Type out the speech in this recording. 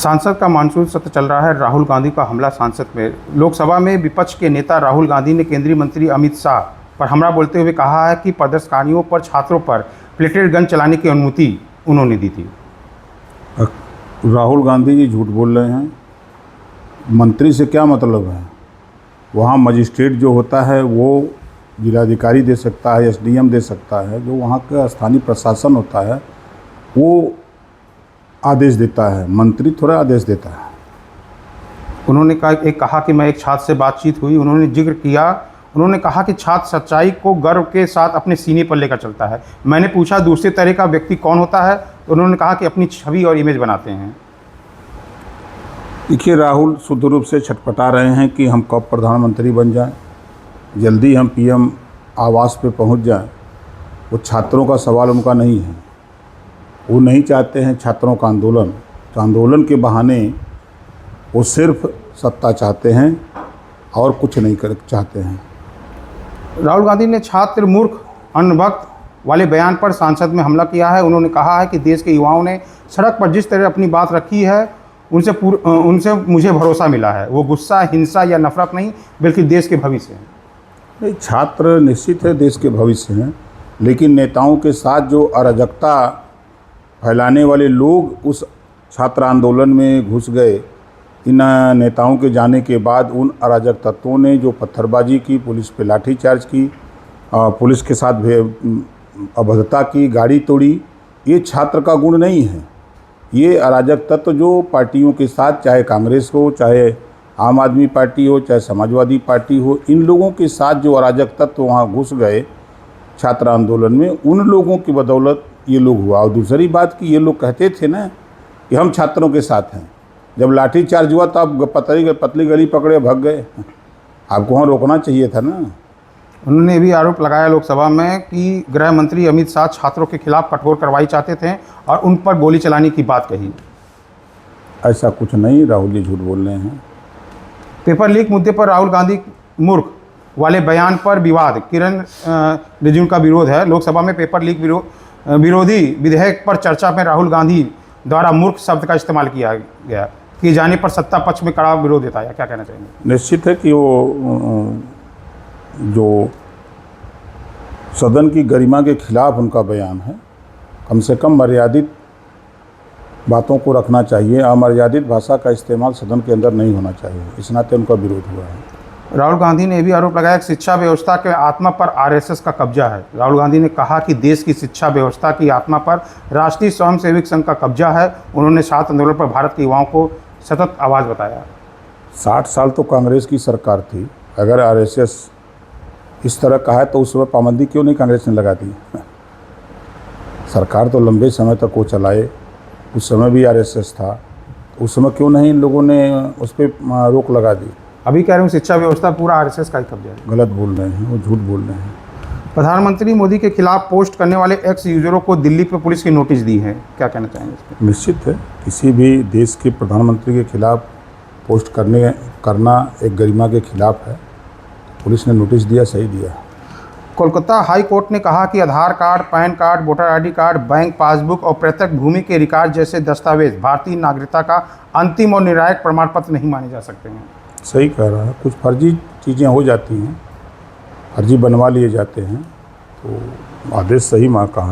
सांसद का मानसून सत्र चल रहा है। राहुल गांधी का हमला सांसद में। लोकसभा में विपक्ष के नेता राहुल गांधी ने केंद्रीय मंत्री अमित शाह पर हमला बोलते हुए कहा है कि प्रदर्शनकारियों पर छात्रों पर प्लेटेड गन चलाने की अनुमति उन्होंने दी थी। राहुल गांधी जी झूठ बोल रहे हैं। मंत्री से क्या मतलब है? वहाँ मजिस्ट्रेट जो होता है वो जिलाधिकारी दे सकता है, एसडीएम दे सकता है। जो वहाँ का स्थानीय प्रशासन होता है वो आदेश देता है, मंत्री थोड़ा आदेश देता है। उन्होंने कहा कि मैं एक छात्र से बातचीत हुई, उन्होंने जिक्र किया, उन्होंने कहा कि छात्र सच्चाई को गर्व के साथ अपने सीने पर लेकर चलता है। मैंने पूछा दूसरे तरह का व्यक्ति कौन होता है, तो उन्होंने कहा कि अपनी छवि और इमेज बनाते हैं। देखिए, राहुल शुद्ध रूप से छटपटा रहे हैं कि हम कब प्रधानमंत्री बन जाएं, जल्दी हम पीएम आवास पे पहुंच जाएं। वो छात्रों का सवाल उनका नहीं है। वो नहीं चाहते हैं छात्रों का आंदोलन। तो आंदोलन के बहाने वो सिर्फ सत्ता चाहते हैं और कुछ नहीं कर चाहते हैं। राहुल गांधी ने छात्र मूर्ख अनभक्त वाले बयान पर संसद में हमला किया है। उन्होंने कहा है कि देश के युवाओं ने सड़क पर जिस तरह अपनी बात रखी है उनसे मुझे भरोसा मिला है। वो गुस्सा, हिंसा या नफरत नहीं बल्कि देश के भविष्य है। नहीं, छात्र निश्चित है देश के भविष्य हैं, लेकिन नेताओं के साथ जो अराजकता फैलाने वाले लोग उस छात्र आंदोलन में घुस गए, इन नेताओं के जाने के बाद उन अराजक तत्वों ने जो पत्थरबाजी की, पुलिस पे लाठीचार्ज की, पुलिस के साथ अभद्रता की, गाड़ी तोड़ी, ये छात्र का गुण नहीं है। ये अराजक तत्व जो पार्टियों के साथ, चाहे कांग्रेस हो, चाहे आम आदमी पार्टी हो, चाहे समाजवादी पार्टी हो, इन लोगों के साथ जो अराजक तत्व वहाँ घुस गए छात्र आंदोलन में, उन लोगों की बदौलत ये लोग हुआ। और दूसरी बात कि ये लोग कहते थे ना कि हम छात्रों के साथ हैं। जब लाठी चार्ज हुआ तो आप पतली गली पकड़े भाग गए। आपको वहाँ रोकना चाहिए था ना। उन्होंने भी आरोप लगाया लोकसभा में कि गृह मंत्री अमित शाह छात्रों के खिलाफ कठोर कार्रवाई चाहते थे और उन पर गोली चलाने की बात कही। ऐसा कुछ नहीं, राहुल जी झूठ बोल रहे हैं। पेपर लीक मुद्दे पर राहुल गांधी मूर्ख वाले बयान पर विवाद। किरण रिजिजू का विरोध है। लोकसभा में पेपर लीक विरोधी विधेयक पर चर्चा में राहुल गांधी द्वारा मूर्ख शब्द का इस्तेमाल किए जाने पर सत्ता पक्ष में कड़ा विरोध जताया। क्या कहना चाहेंगे? निश्चित है कि वो जो सदन की गरिमा के खिलाफ उनका बयान है। कम से कम मर्यादित बातों को रखना चाहिए। अमर्यादित भाषा का इस्तेमाल सदन के अंदर नहीं होना चाहिए। इस नाते उनका विरोध हुआ है। राहुल गांधी ने भी आरोप लगाया कि शिक्षा व्यवस्था के आत्मा पर आरएसएस का कब्जा है। राहुल गांधी ने कहा कि देश की शिक्षा व्यवस्था की आत्मा पर राष्ट्रीय स्वयंसेवक संघ का कब्जा है। उन्होंने छात्र आंदोलन पर भारत के युवाओं को सतत आवाज़ बताया। 60 साल तो कांग्रेस की सरकार थी। अगर आरएसएस इस तरह का है तो उस समय पाबंदी क्यों नहीं कांग्रेस ने लगा दी? सरकार तो लंबे समय तक वो चलाए। उस समय भी आरएसएस था, तो उस समय क्यों नहीं इन लोगों ने उस पर रोक लगा दी? अभी कह रहे हूँ शिक्षा व्यवस्था पूरा आरएसएस का ही कब्जा है। गलत बोल रहे हैं, वो झूठ बोल रहे हैं। प्रधानमंत्री मोदी के खिलाफ पोस्ट करने वाले एक्स यूजरों को दिल्ली पे पुलिस की नोटिस दी है। क्या कहना चाहेंगे इस पर? निश्चित है, किसी भी देश के प्रधानमंत्री के खिलाफ पोस्ट करना एक गरिमा के खिलाफ है। पुलिस ने नोटिस दिया, सही दिया। कोलकाता हाई कोर्ट ने कहा कि Aadhaar card, PAN card, voter ID card, bank passbook और प्रत्यक्ष भूमि के रिकॉर्ड जैसे दस्तावेज भारतीय नागरिकता का अंतिम और निर्णायक प्रमाण पत्र नहीं माने जा सकते हैं। सही कह रहा है। कुछ फर्जी चीज़ें हो जाती हैं, फर्जी बनवा लिए जाते हैं, तो आदेश सही कहा है।